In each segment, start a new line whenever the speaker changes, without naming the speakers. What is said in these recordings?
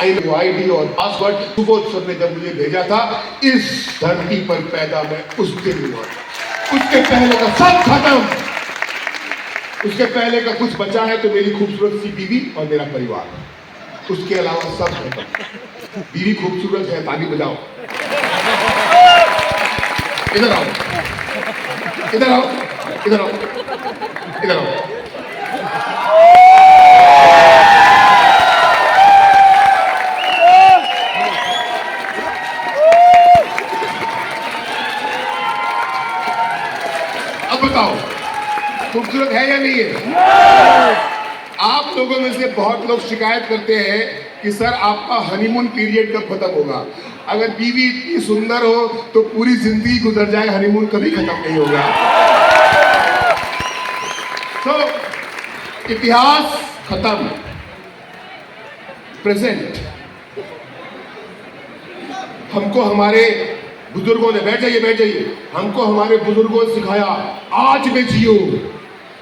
ID और password Subodh sir ने जब मुझे भेजा था, इस धरती पर पैदा मैं उस दिन हुआ था। उसके पहले का सब खत्म। उसके पहले का कुछ बचा है तो मेरी खूबसूरत सी बीवी और मेरा परिवार, उसके अलावा सब खत्म। बीवी खूबसूरत है, ताली बजाओ। इधर आओ, इधर आओ, इधर आओ, इधर आओ। अब बताओ खूबसूरत है या नहीं है? आप लोगों में से बहुत लोग शिकायत करते हैं कि सर आपका हनीमून पीरियड कब खत्म होगा। अगर बीवी इतनी सुंदर हो तो पूरी जिंदगी गुजर जाए, हनीमून कभी खत्म नहीं होगा। तो इतिहास खत्म, प्रेजेंट। हमको हमारे बुजुर्गों ने, बैठ जाइए बैठ जाइए, हमको हमारे बुजुर्गों ने सिखाया आज में जियो,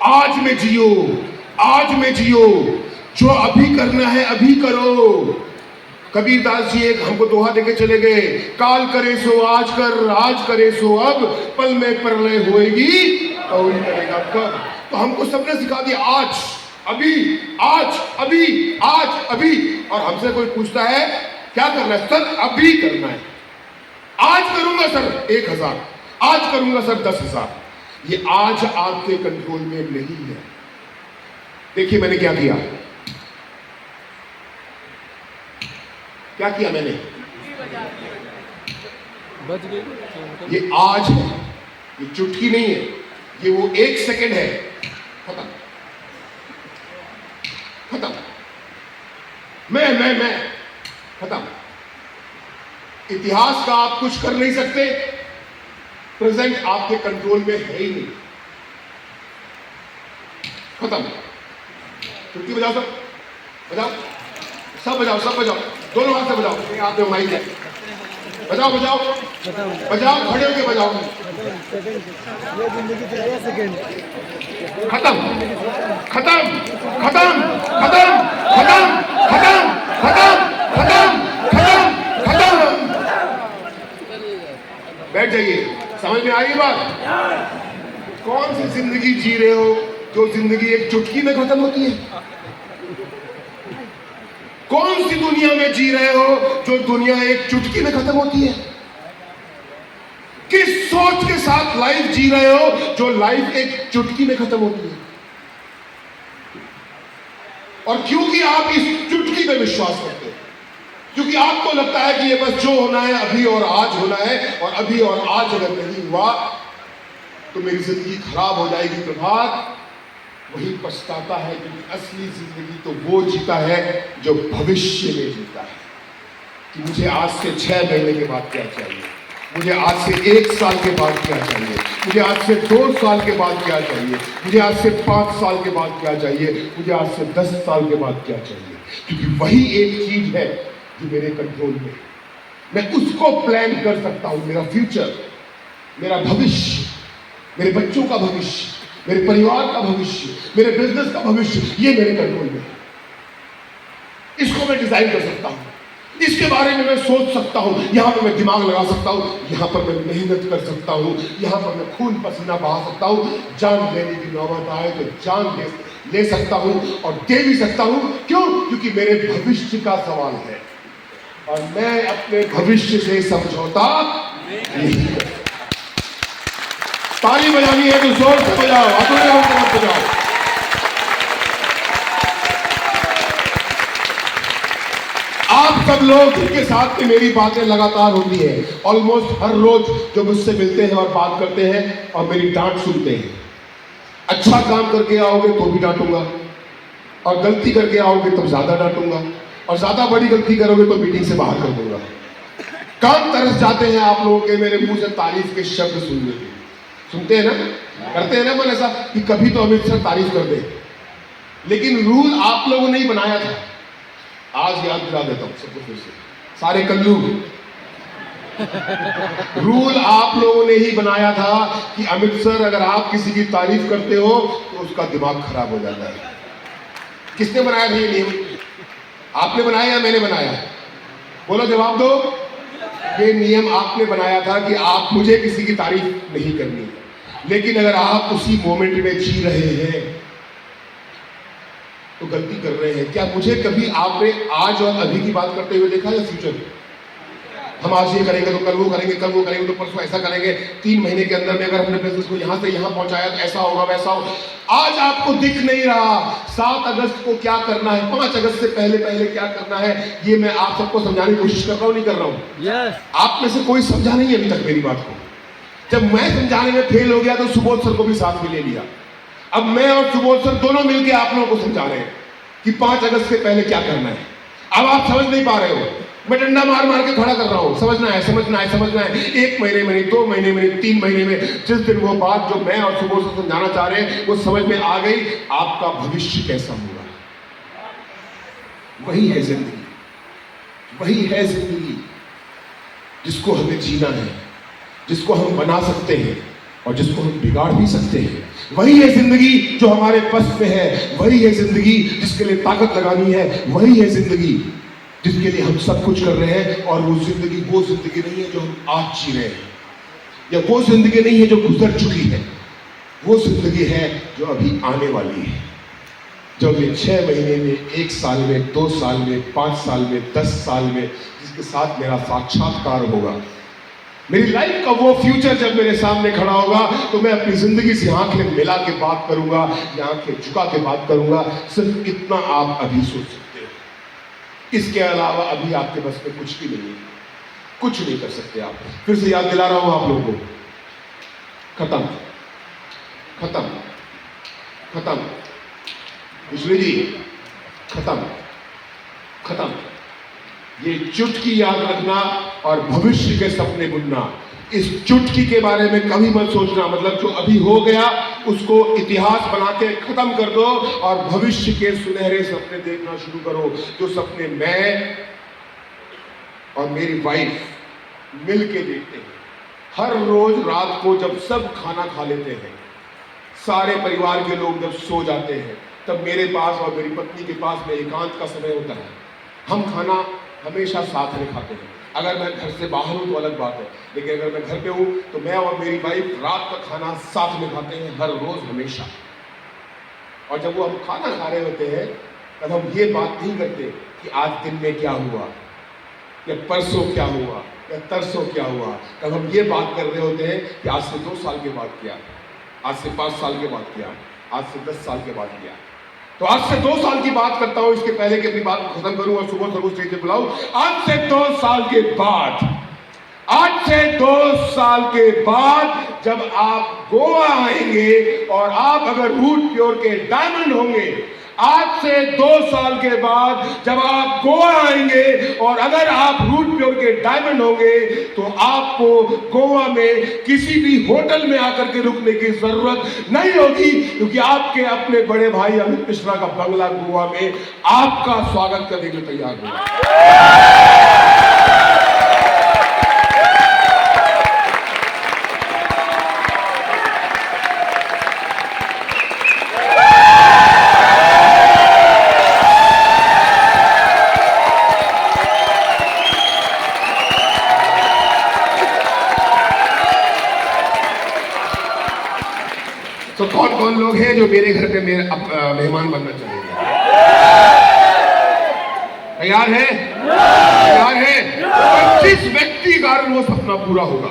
आज में जियो, आज में जियो, जो अभी करना है अभी करो। कबीरदास जी एक हमको दोहा देके चले गए, काल करे सो आज कर, आज करे सो अब, पल में प्रलय होएगी और करेगा कब। तो हमको सबने सिखा दिया आज, अभी, आज, अभी, आज, अभी। और हमसे कोई पूछता है क्या करना है? सर अभी करना है। आज करूंगा सर 1000, आज करूंगा सर 10,000। ये आज आपके कंट्रोल में नहीं है। देखिए मैंने क्या किया, क्या किया मैंने? ये आज है, ये चुटकी नहीं है, ये वो 1 सेकेंड है, खत्म खत्म। मैं खत्म। इतिहास का आप कुछ कर नहीं सकते, प्रेजेंट आपके कंट्रोल में है ही नहीं, खत्म। चुटकी बजाओ, सब बजाओ, सब बजाओ, सब बजाओ, दोनों हाथ से बजाओ। हाथ में माइक है, बजाओ बजाओ बजाओ, खड़े होके बजाओ। खत्म खत्म खत्म खत्म खत्म खत्म खत्म खत्म खत्म खत्म। बैठ जाइए, समझ में आ रही बात? कौन सी जिंदगी जी रहे हो जो जिंदगी एक चुटकी में खत्म होती है? कौन सी दुनिया में जी रहे हो जो दुनिया एक चुटकी में खत्म होती है? किस सोच के साथ लाइफ जी रहे हो जो लाइफ एक चुटकी में खत्म होती है? और क्योंकि आप इस चुटकी में विश्वास करते हो, क्योंकि आपको लगता है कि ये बस जो होना है अभी और आज होना है, और अभी और आज अगर नहीं हुआ तो मेरी जिंदगी खराब हो जाएगी। प्रभात वही पछताता है, क्योंकि असली जिंदगी तो वो जीता है जो भविष्य में जीता है। कि मुझे आज से 6 महीने के बाद क्या चाहिए, मुझे आज से 1 साल के बाद क्या चाहिए, मुझे आज से 2 साल के बाद क्या चाहिए, मुझे आज से 5 साल के बाद क्या चाहिए, मुझे आज से 10 साल के बाद क्या चाहिए। क्योंकि वही एक चीज है जो मेरे कंट्रोल में, मैं उसको प्लान कर सकता हूं। मेरा फ्यूचर, मेरा भविष्य, मेरे बच्चों का भविष्य, मेरे परिवार का भविष्य, मेरे बिजनेस का भविष्य, ये मेरे कंट्रोल में है। इसको मैं डिजाइन कर सकता हूं, इसके बारे में मैं सोच सकता हूं, यहां पर मैं दिमाग लगा सकता हूं, यहां पर मैं मेहनत कर सकता हूं, यहां पर मैं खून पसीना बहा सकता हूं। जान लेने की नौबत आए तो जान ले सकता हूं, और दे भी सकता हूं। क्यों? क्योंकि मेरे भविष्य का सवाल है और मैं अपने भविष्य से समझौता नहीं करता। ताली बजानी है तो जोर से बजाओ, अधूरे होकर मत बजाओ। आप सब लोग जिनके साथ में मेरी बातें लगातार होती है, ऑलमोस्ट हर रोज जो मुझसे मिलते हैं और बात करते हैं और मेरी डांट सुनते हैं। अच्छा काम करके आओगे तो भी डांटूंगा, और गलती करके आओगे तो ज्यादा डांटूंगा, और ज्यादा बड़ी गलती करोगे तो मीटिंग से बाहर कर दूंगा। काम तरस जाते हैं आप लोगों के मेरे मुंह से तारीफ के शब्द सुनने के। सुनते हैं ना, करते हैं ना मन ऐसा कि कभी तो अमित सर तारीफ कर दे। लेकिन रूल आप लोगों ने ही बनाया था। आज याद दिला देता हूं सबको फिर से, सारे कल्लू। रूल आप लोगों ने ही बनाया था कि अमित सर अगर आप किसी की तारीफ करते हो तो उसका दिमाग खराब हो जाता है। किसने बनाया था ये नियम? आपने बनाया या मैंने बनाया? बोलो, जवाब दो। ये नियम आपने बनाया था कि आप मुझे किसी की तारीफ नहीं करनी है। लेकिन अगर आप उसी मोमेंट में जी रहे हैं तो गलती कर रहे हैं। क्या मुझे कभी आपने आज और अभी की बात करते हुए देखा या फ्यूचर? हम आज ये करेंगे तो कल वो करेंगे, कल वो करेंगे तो परसों ऐसा करेंगे, 3 महीने के अंदर में अगर हमने बिजनेस को यहां से यहां पहुंचाया तो ऐसा होगा, वैसा होगा। आज आपको दिख नहीं रहा 7 अगस्त को क्या करना है, 5 अगस्त से पहले पहले क्या करना है, ये मैं आप सबको समझाने की कोशिश कर रहा हूं, नहीं कर रहा हूं?
yes.
आप में से कोई समझा नहीं अभी तक मेरी बात को। जब मैं समझाने में फेल हो गया तो सुबोध सर को भी साथ में ले लिया। अब मैं और सुबोध सर दोनों मिलकर आप लोगों को समझा रहे हैं कि 5 अगस्त से पहले क्या करना है। अब आप समझ नहीं पा रहे हो, मैं डंडा मार मार के खड़ा कर रहा हूं। समझना है, समझना है, समझना है। 1 महीने में नहीं, 2 महीने में नहीं, 3 महीने में जिस दिन वो बात जो मैं और सुबोध से समझाना चाह रहे हैं वो समझ में आ गई, आपका भविष्य कैसा होगा। वही है जिंदगी, वही है जिंदगी जिसको हमें जीना है, जिसको हम बना सकते हैं और जिसको हम बिगाड़ भी सकते हैं। वही है जिंदगी जो हमारे बस में है, वही है जिंदगी जिसके लिए ताकत लगानी है, वही है जिंदगी जिसके लिए हम सब कुछ कर रहे हैं। और वो जिंदगी नहीं है जो हम आज जी रहे हैं, या वो जिंदगी नहीं है जो गुजर चुकी है। वो जिंदगी है जो अभी आने वाली है, जो ये 6 महीने में, 1 साल में, 2 साल में, 5 साल में, 10 साल में, जिसके साथ मेरा साक्षात्कार होगा। मेरी लाइफ का वो फ्यूचर जब मेरे सामने खड़ा होगा तो मैं अपनी जिंदगी से आंखें मिला के बात करूंगा या आंखें झुका के बात करूंगा। सिर्फ इतना आप अभी सोच सकते हो, इसके अलावा अभी आपके बस में कुछ भी नहीं है, कुछ नहीं कर सकते आप। फिर से याद दिला रहा हूं आप लोगों को, खत्म खत्म खत्म, बिजली जी खत्म खत्म। ये चुटकी याद रखना और भविष्य के सपने बुनना। इस चुटकी के बारे में कभी मत सोचना, मतलब जो अभी हो गया उसको इतिहास बना के खत्म कर दो और भविष्य के सुनहरे सपने देखना शुरू करो। जो सपने मैं और मेरी वाइफ मिल के देखते हैं हर रोज रात को, जब सब खाना खा लेते हैं, सारे परिवार के लोग जब सो जाते हैं, तब मेरे पास और मेरी पत्नी के पास में एकांत का समय होता है। हम खाना हमेशा साथ में खाते हैं। अगर मैं घर से बाहर हूं तो अलग बात है, लेकिन अगर मैं घर पे हूं तो मैं और मेरी वाइफ रात का खाना साथ में खाते हैं, हर रोज हमेशा। और जब वो हम खाना खा रहे होते हैं तब हम ये बात नहीं करते कि आज दिन में क्या हुआ या परसों क्या हुआ या तरसों क्या हुआ। तब हम ये बात कर रहे होते हैं कि आज से 2 साल के बाद किया, आज से 5 साल के बाद किया, आज से 10 साल के बाद किया। तो आज से 2 साल की बात करता हूं, इसके पहले कि अपनी बात को खत्म करूं और सुबह सबको स्टेज पे बुलाऊं। आज से 2 साल के बाद, आज से 2 साल के बाद जब आप गोवा आएंगे और आप अगर रूट प्योर के डायमंड होंगे, आज से 2 साल के बाद जब आप गोवा आएंगे और अगर आप रूट प्योर के डायमंड होंगे, तो आपको गोवा में किसी भी होटल में आकर के रुकने की जरूरत नहीं होगी, क्योंकि आपके अपने बड़े भाई अमित मिश्रा का बंगला गोवा में आपका स्वागत करने के लिए तैयार होगा। तो कौन कौन लोग हैं जो मेरे घर पे मेरे मेहमान बनना चाहेंगे? तैयार है? तैयार है? और जिस व्यक्ति के कारण वो सपना पूरा होगा,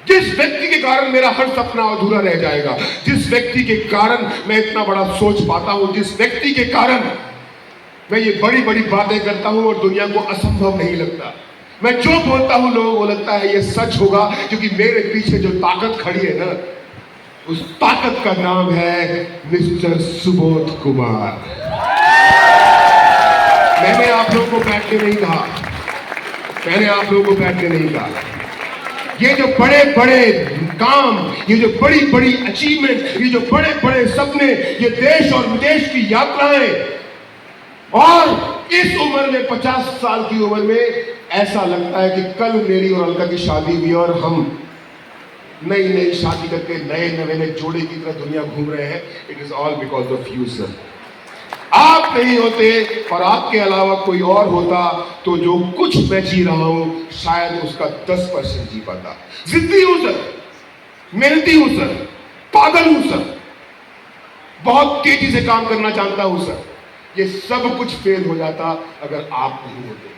जिस व्यक्ति के कारण मेरा हर सपना अधूरा रह जाएगा, जिस व्यक्ति के कारण मैं इतना बड़ा सोच पाता हूं, जिस व्यक्ति के कारण मैं ये बड़ी बड़ी बातें करता हूं और दुनिया को असंभव नहीं लगता, मैं जो बोलता हूं लोगों को लगता है ये सच होगा, क्योंकि मेरे पीछे जो ताकत खड़ी है ना, उस ताकत का नाम है मिस्टर सुबोध कुमार। मैंने आप लोगों को बैठने नहीं कहा, मैंने आप लोगों को बैठने नहीं कहा। ये जो बड़े बड़े काम, ये जो बड़ी बड़ी अचीवमेंट, ये जो बड़े बड़े सपने, ये देश और विदेश की यात्राएं, और इस उम्र में 50 साल की उम्र में ऐसा लगता है कि कल मेरी और अलका की शादी हुई और हम नई नई शादी करके नए नवेले जोड़े की तरह दुनिया घूम रहे हैं। It is all because of you sir. आप नहीं होते और आपके अलावा कोई और होता तो जो कुछ मैं जी रहा हूं शायद उसका 10% जी पाता। जिद्दी हूं सर, मेहनती हूं सर, पागल हूं सर, बहुत तेजी से काम करना जानता हूं सर। ये सब कुछ फेल हो जाता अगर आप नहीं होते।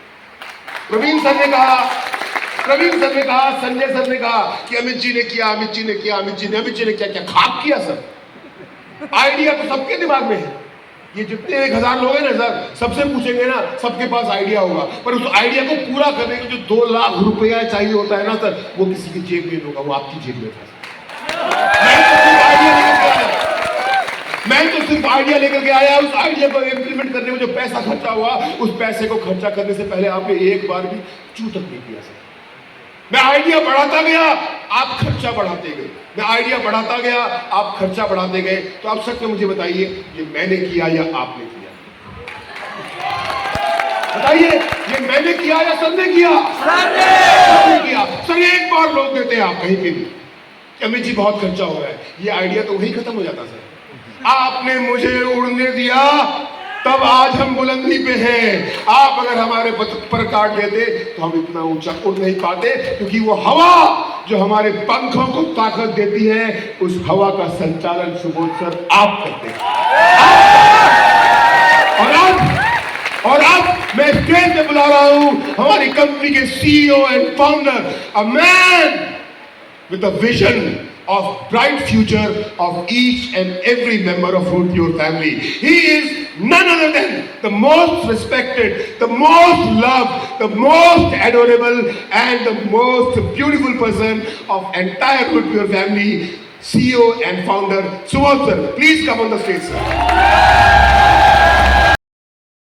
प्रवीण सर ने कहा, संजय सर ने कहा कि अमित जी ने किया, अमित जी ने क्या खाक किया सर। आइडिया तो सबके दिमाग में है। ये जितने 1000 लोग हैं ना सर, सबसे पूछेंगे ना, सबके पास आइडिया होगा, पर उस आइडिया को पूरा करने के जो 2 लाख रुपया चाहिए होता है ना सर, वो किसी की जेब में होगा, वो आपकी जेब में था। मैं तो सिर्फ आइडिया लेकर के आया। उस आइडिया को इंप्लीमेंट करने में जो पैसा खर्चा हुआ, उस पैसे को खर्चा करने से पहले आपने एक बार भी चू तक नहीं किया सर। मैं आइडिया बढ़ाता गया, आप खर्चा बढ़ाते गए। मैं आइडिया बढ़ाता गया, आप खर्चा बढ़ाते गए। तो आप सच में मुझे बताइए, ये मैंने किया या आपने किया? बताइए, ये मैंने किया या सर ने किया? सर ने किया। सर ये एक बार लोग देते हैं आप कहीं पे भी कि अमित जी बहुत खर्चा हो रहा है, ये आइडिया तो वही खत्म हो जाता सर। आपने मुझे उड़ने दिया, तब आज हम बुलंदी पे हैं। आप अगर हमारे पर काट देते तो हम इतना ऊंचा उड़ नहीं पाते, क्योंकि वो हवा जो हमारे पंखों को ताकत देती है, उस हवा का संचालन सुबोध सर आप करते हैं। और अब मैं स्टेज पे बुला रहा हूं हमारी कंपनी के CEO and founder, a man with a vision of bright future of each and every member of Food Pure family. He is none other than the most respected, the most loved, the most adorable and the most beautiful person of entire Food Pure family, CEO and founder Subodh sir. Please come on the stage, sir.